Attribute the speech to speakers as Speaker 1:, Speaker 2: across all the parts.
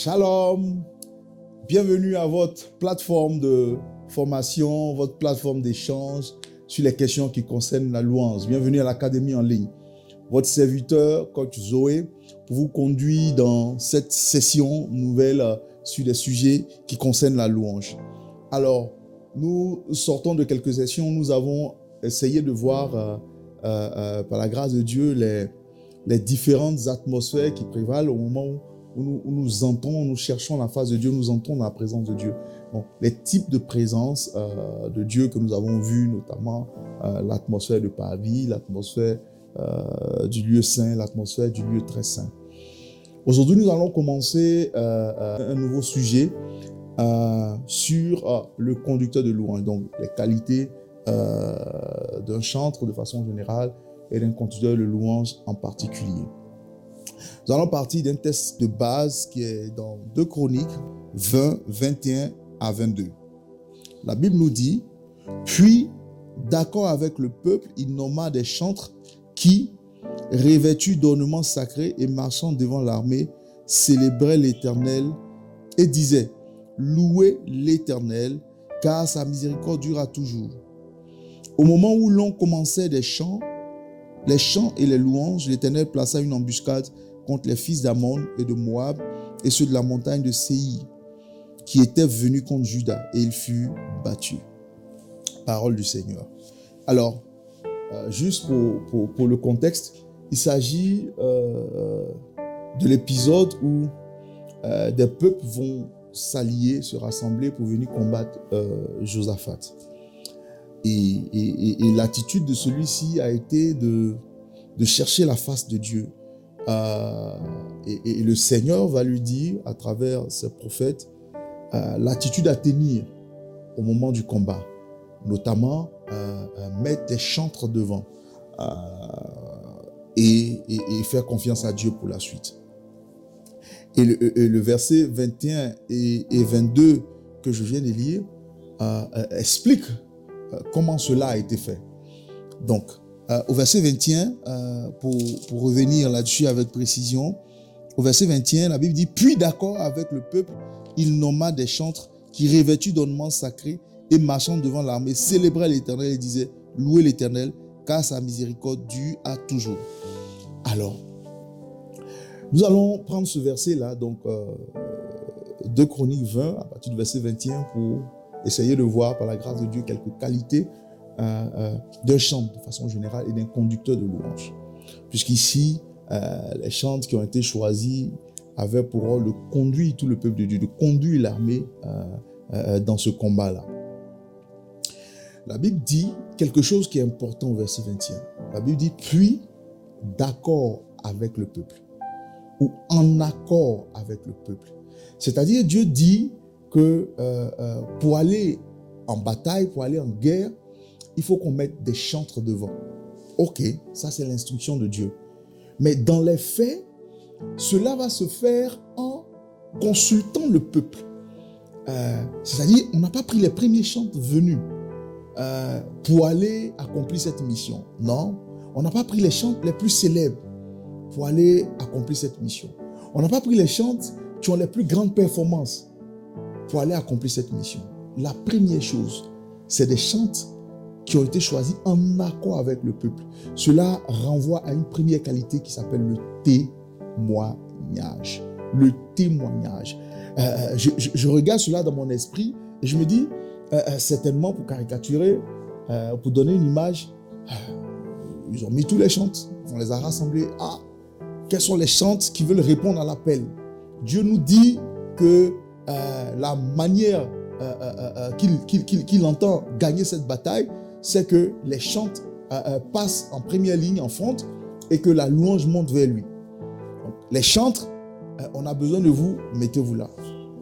Speaker 1: Shalom, bienvenue à votre plateforme de formation, votre plateforme d'échange sur les questions qui concernent la louange. Bienvenue à l'Académie en ligne. Votre serviteur, coach Zoé, pour vous conduire dans cette session nouvelle sur des sujets qui concernent la louange. Alors, nous sortons de quelques sessions, nous avons essayé de voir, par la grâce de Dieu, les différentes atmosphères qui prévalent au moment où nous entrons, nous cherchons la face de Dieu, nous entrons dans la présence de Dieu. Donc, les types de présence de Dieu que nous avons vus, notamment l'atmosphère de parvis, l'atmosphère du lieu saint, l'atmosphère du lieu très saint. Aujourd'hui, nous allons commencer un nouveau sujet sur le conducteur de louange, donc les qualités d'un chantre de façon générale et d'un conducteur de louange en particulier. Nous allons partir d'un texte de base qui est dans 2 Chroniques 20, 21 à 22. La Bible nous dit « Puis, d'accord avec le peuple, il nomma des chantres qui, revêtus d'ornements sacrés et marchant devant l'armée, célébraient l'Éternel et disaient « Louez l'Éternel, car sa miséricorde durera toujours. » Au moment où l'on commençait les chants et les louanges, l'Éternel plaça une embuscade contre les fils d'Ammon et de Moab et ceux de la montagne de Séir, qui étaient venus contre Juda, et il fut battu. Parole du Seigneur. Alors, juste pour le contexte, il s'agit de l'épisode où des peuples vont s'allier, se rassembler pour venir combattre Josaphat. Et l'attitude de celui-ci a été de chercher la face de Dieu. Et le Seigneur va lui dire, à travers ses prophètes, l'attitude à tenir au moment du combat. Notamment, mettre des chantres devant et faire confiance à Dieu pour la suite. Et le verset 21 et 22 que je viens de lire explique comment cela a été fait. Donc, au verset 21, pour revenir là-dessus avec précision, au verset 21, la Bible dit « Puis d'accord avec le peuple, il nomma des chantres qui, revêtus d'ornements sacrés et marchant devant l'armée, célébraient l'Éternel et disaient « Louez l'Éternel, car sa miséricorde dure à toujours. » Alors, nous allons prendre ce verset-là, donc 2 Chroniques 20, à partir du verset 21, pour essayer de voir, par la grâce de Dieu, quelques qualités d'un chantre de façon générale et d'un conducteur de louange. Puisqu'ici, les chantres qui ont été choisis avaient pour rôle de conduire tout le peuple de Dieu, de conduire l'armée dans ce combat-là. La Bible dit quelque chose qui est important au verset 21. La Bible dit « Puis, d'accord avec le peuple » ou « en accord avec le peuple ». C'est-à-dire, Dieu dit que pour aller en bataille, pour aller en guerre, il faut qu'on mette des chantres devant. Ok, ça c'est l'instruction de Dieu. Mais dans les faits, cela va se faire en consultant le peuple. C'est-à-dire, on n'a pas pris les premiers chantres venus pour aller accomplir cette mission. Non, on n'a pas pris les chantres les plus célèbres pour aller accomplir cette mission. On n'a pas pris les chantres qui ont les plus grandes performances pour aller accomplir cette mission. La première chose, c'est des chantres qui ont été choisis en accord avec le peuple. Cela renvoie à une première qualité qui s'appelle le témoignage. Le témoignage. Je regarde cela dans mon esprit et je me dis, certainement pour caricaturer, pour donner une image, ils ont mis tous les chantres, on les a rassemblés. Ah, quels sont les chantres qui veulent répondre à l'appel? Dieu nous dit que la manière qu'il entend gagner cette bataille, c'est que les chantres passent en première ligne, en front, et que la louange monte vers lui. Donc, les chantres, on a besoin de vous, mettez-vous là.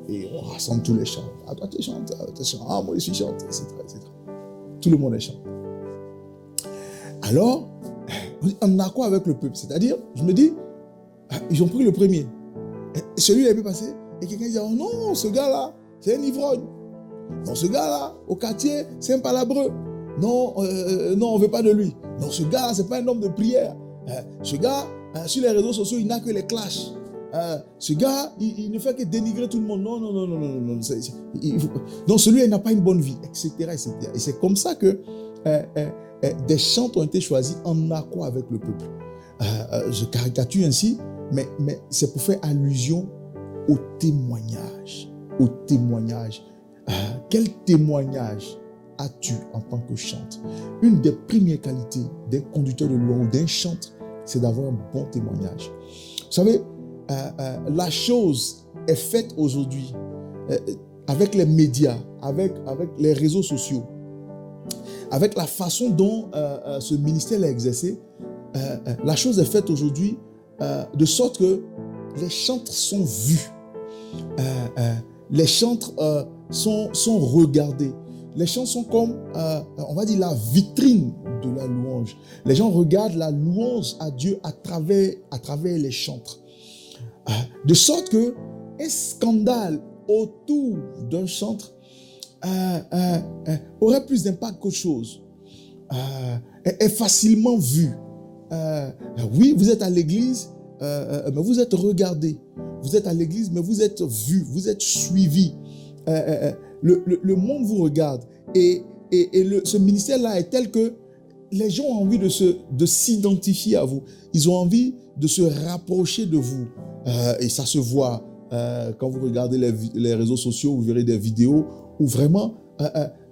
Speaker 1: Et on rassemble tous les chants. Ah, toi, tu chantes, ah, moi, je suis chante, etc., etc. Tout le monde est chante. Alors, en accord avec le peuple, c'est-à-dire, je me dis, ils ont pris le premier. Et celui-là est passé, et quelqu'un dit, oh non, ce gars-là, c'est un ivrogne. Non, ce gars-là, au quartier, c'est un palabreux. Non, non, on ne veut pas de lui. Non, ce gars-là, ce n'est pas un homme de prière. Ce gars, sur les réseaux sociaux, il n'a que les clashs. Ce gars, il ne fait que dénigrer tout le monde. Non, non, non, non, non, non. Donc celui-là, il n'a pas une bonne vie, etc., etc. Et c'est comme ça que des chants ont été choisis en accord avec le peuple. Je caricature ainsi, mais c'est pour faire allusion au témoignage. Au témoignage. Quel témoignage as-tu en tant que chante? Une des premières qualités d'un conducteur de louange ou d'un chanteur, c'est d'avoir un bon témoignage. Vous savez, la chose est faite aujourd'hui avec les médias, avec les réseaux sociaux, avec la façon dont ce ministère l'a exercé. La chose est faite aujourd'hui de sorte que les chantres sont vus, les chantres sont regardés. Les chants sont comme, on va dire, la vitrine de la louange. Les gens regardent la louange à Dieu à travers les chantres. De sorte que un scandale autour d'un chantre aurait plus d'impact qu'autre chose. Est facilement vu. Oui, vous êtes à l'église, mais vous êtes regardé. Vous êtes à l'église, mais vous êtes vu, vous êtes suivi. Le monde vous regarde. Et ce ministère-là est tel que les gens ont envie de s'identifier à vous. Ils ont envie de se rapprocher de vous. Et ça se voit quand vous regardez les réseaux sociaux, vous verrez des vidéos où vraiment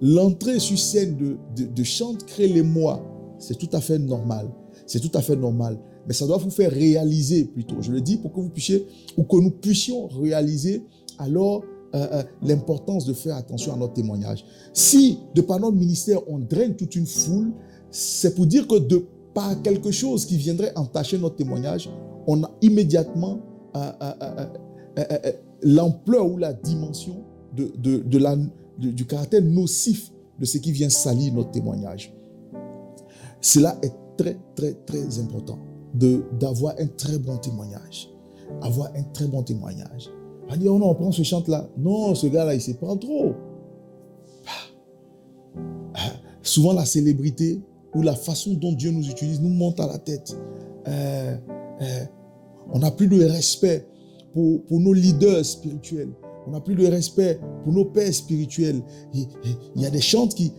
Speaker 1: l'entrée sur scène de chante crée l'émoi. C'est tout à fait normal. C'est tout à fait normal. Mais ça doit vous faire réaliser plutôt. Je le dis pour que vous puissiez, ou que nous puissions réaliser alors l'importance de faire attention à notre témoignage. Si, de par notre ministère, on draine toute une foule, c'est pour dire que de par quelque chose qui viendrait entacher notre témoignage, on a immédiatement l'ampleur ou la dimension du caractère nocif de ce qui vient salir notre témoignage. Cela est très, très, très important d'avoir un très bon témoignage. Avoir un très bon témoignage. On dit, oh non, on prend ce chant-là. Non, ce gars-là, il se prend trop. Souvent, la célébrité ou la façon dont Dieu nous utilise nous monte à la tête. On n'a plus de respect pour nos leaders spirituels. On n'a plus de respect pour nos pères spirituels. Il y a des chants qui,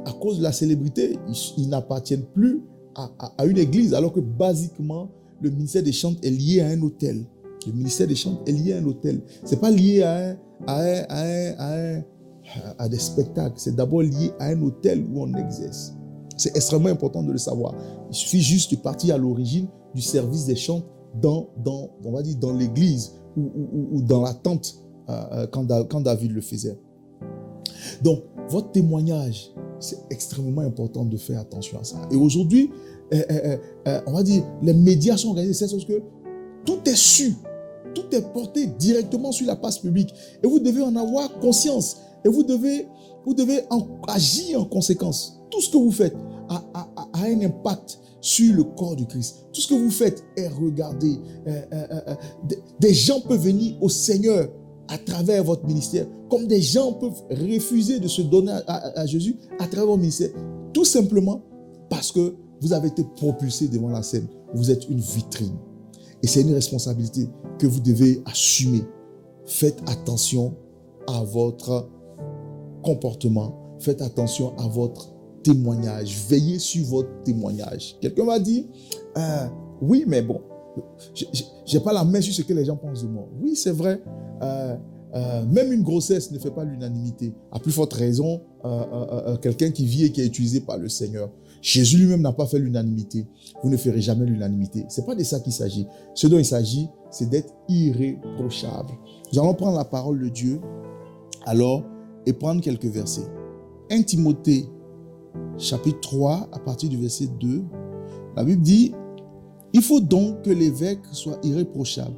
Speaker 1: à cause de la célébrité, ils n'appartiennent plus à une église, alors que basiquement, le ministère des chants est lié à un autel. Le ministère des chants est lié à un autel. Ce n'est pas lié à des spectacles. C'est d'abord lié à un autel où on exerce. C'est extrêmement important de le savoir. Il suffit juste de partir à l'origine du service des chants on va dire dans l'église ou dans la tente quand David le faisait. Donc, votre témoignage, c'est extrêmement important de faire attention à ça. Et aujourd'hui, on va dire, les médias sont organisés, c'est parce que tout est su, tout est porté directement sur la place publique. Et vous devez en avoir conscience. Et vous devez agir en conséquence. Tout ce que vous faites a un impact sur le corps du Christ. Tout ce que vous faites est regardé. Des gens peuvent venir au Seigneur à travers votre ministère, comme des gens peuvent refuser de se donner à Jésus à travers votre ministère. Tout simplement parce que vous avez été propulsé devant la scène. Vous êtes une vitrine. Et c'est une responsabilité que vous devez assumer. Faites attention à votre comportement. Faites attention à votre témoignage. Veillez sur votre témoignage. Quelqu'un m'a dit, oui, mais bon, j'ai pas la main sur ce que les gens pensent de moi. Oui, c'est vrai. Même une grossesse ne fait pas l'unanimité. À plus forte raison, quelqu'un qui vit et qui est utilisé par le Seigneur. Jésus lui-même n'a pas fait l'unanimité. Vous ne ferez jamais l'unanimité. Ce n'est pas de ça qu'il s'agit. Ce dont il s'agit, c'est d'être irréprochable. Nous allons prendre la parole de Dieu alors et prendre quelques versets. 1 Timothée, chapitre 3, à partir du verset 2, la Bible dit, « Il faut donc que l'évêque soit irréprochable,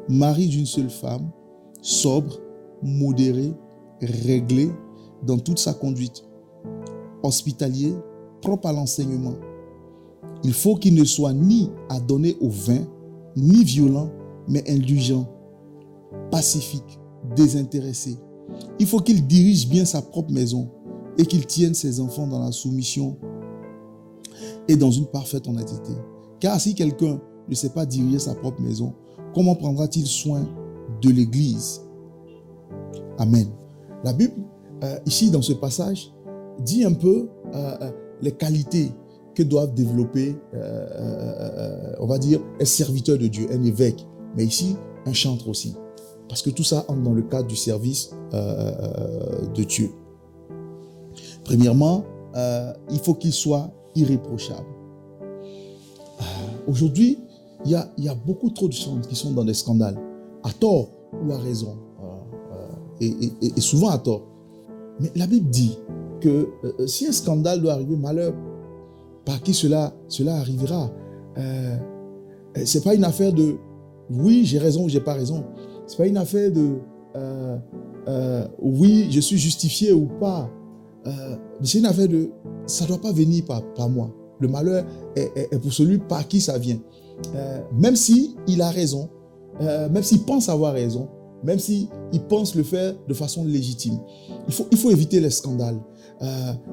Speaker 1: mari d'une seule femme, sobre, modéré, réglé dans toute sa conduite, hospitalier, propre à l'enseignement. Il faut qu'il ne soit ni adonné au vin, ni violent, mais indulgent, pacifique, désintéressé. Il faut qu'il dirige bien sa propre maison et qu'il tienne ses enfants dans la soumission et dans une parfaite honnêteté. Car si quelqu'un ne sait pas diriger sa propre maison, comment prendra-t-il soin de l'Église? Amen. La Bible, ici dans ce passage, dit un peu les qualités que doivent développer, on va dire, un serviteur de Dieu, un évêque, mais ici, un chantre aussi. Parce que tout ça entre dans le cadre du service de Dieu. Premièrement, il faut qu'il soit irréprochable. Aujourd'hui, il y a beaucoup trop de chantres qui sont dans des scandales, à tort ou à raison, et souvent à tort. Mais la Bible dit que si un scandale doit arriver, malheur, par qui cela arrivera. Ce n'est pas une affaire de oui, j'ai raison ou j'ai pas raison. Ce n'est pas une affaire de oui, je suis justifié ou pas. C'est une affaire de ça ne doit pas venir par moi. Le malheur est pour celui par qui ça vient. Même s'il a raison, même s'il pense avoir raison, même s'il pense le faire de façon légitime. Il faut éviter les scandales.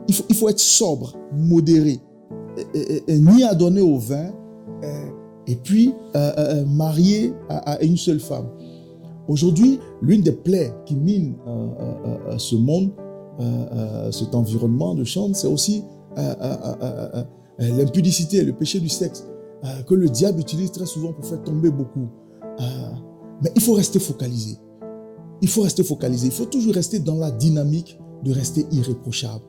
Speaker 1: Il faut être sobre, modéré, ni à donner au vin, et puis marié à une seule femme. Aujourd'hui, l'une des plaies qui mine ce monde, cet environnement de chante, c'est aussi l'impudicité, le péché du sexe, que le diable utilise très souvent pour faire tomber beaucoup. Mais il faut rester focalisé. Il faut rester focalisé. Il faut toujours rester dans la dynamique de rester irréprochable.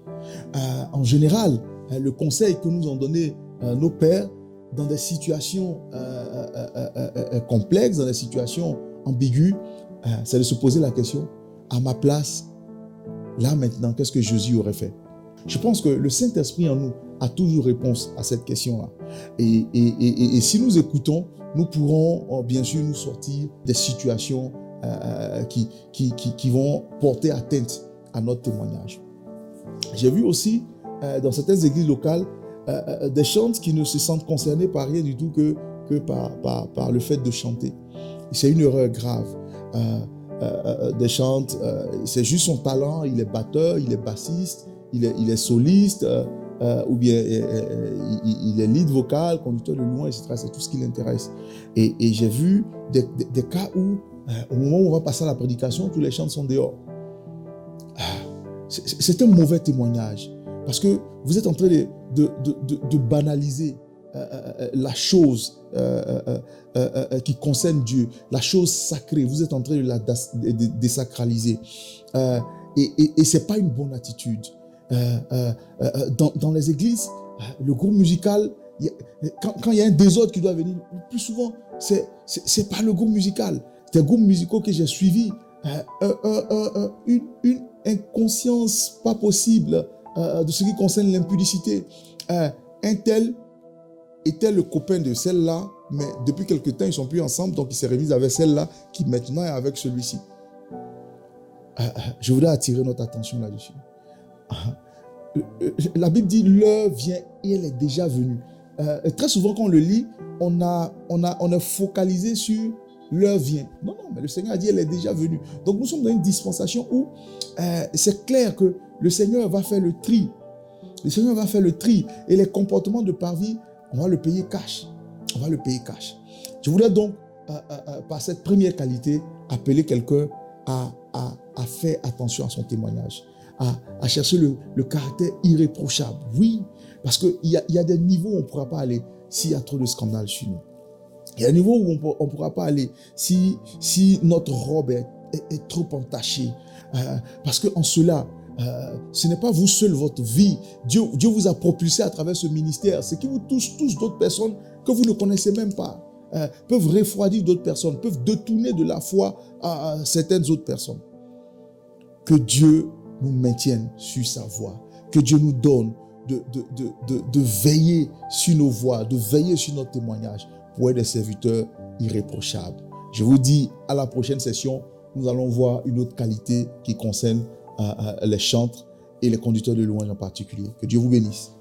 Speaker 1: En général, le conseil que nous ont donné nos pères dans des situations complexes, dans des situations ambiguës, c'est de se poser la question, à ma place, là maintenant, qu'est-ce que Jésus aurait fait? Je pense que le Saint-Esprit en nous a toujours réponse à cette question-là. Et si nous écoutons, nous pourrons bien sûr nous sortir des situations qui vont porter atteinte à notre témoignage. J'ai vu aussi dans certaines églises locales des chantres qui ne se sentent concernés par rien du tout que par le fait de chanter. C'est une erreur grave. Des chantres, c'est juste son talent, il est batteur, il est bassiste, il est soliste, ou bien il est lead vocal, conducteur de louange, etc. C'est tout ce qui l'intéresse. Et j'ai vu des cas où, au moment où on va passer à la prédication, tous les chants sont dehors. C'est un mauvais témoignage, parce que vous êtes en train de banaliser la chose qui concerne Dieu, la chose sacrée. Vous êtes en train de la désacraliser. Et ce n'est pas une bonne attitude. Dans les églises, le groupe musical, quand il y a un désordre qui doit venir, le plus souvent, c'est pas le groupe musical. Des groupes musicaux que j'ai suivis, une inconscience pas possible de ce qui concerne l'impudicité. Un tel était le copain de celle-là, mais depuis quelque temps, ils ne sont plus ensemble, donc il s'est remis avec celle-là, qui maintenant est avec celui-ci. Je voudrais attirer notre attention là-dessus. La Bible dit l'heure vient et elle est déjà venue. Très souvent quand on le lit, on est focalisé sur l'heure vient. Non, mais le Seigneur a dit elle est déjà venue. Donc nous sommes dans une dispensation où c'est clair que le Seigneur va faire le tri. Le Seigneur va faire le tri et les comportements de parvis, on va le payer cash. On va le payer cash. Je voudrais donc, par cette première qualité, appeler quelqu'un à faire attention à son témoignage, à chercher le caractère irréprochable. Oui, parce qu'il y a des niveaux où on ne pourra pas aller s'il y a trop de scandales chez nous. Il y a des niveaux où on ne pourra pas aller si notre robe est trop entachée. Parce qu'en cela, ce n'est pas vous seul votre vie. Dieu vous a propulsé à travers ce ministère. Ce qui vous touche d'autres personnes que vous ne connaissez même pas. Peuvent refroidir d'autres personnes, peuvent détourner de la foi à certaines autres personnes. Que Dieu nous maintienne sur sa voie. Que Dieu nous donne de veiller sur nos voies, de veiller sur notre témoignage pour être des serviteurs irréprochables. Je vous dis, à la prochaine session, nous allons voir une autre qualité qui concerne les chantres et les conducteurs de louange en particulier. Que Dieu vous bénisse.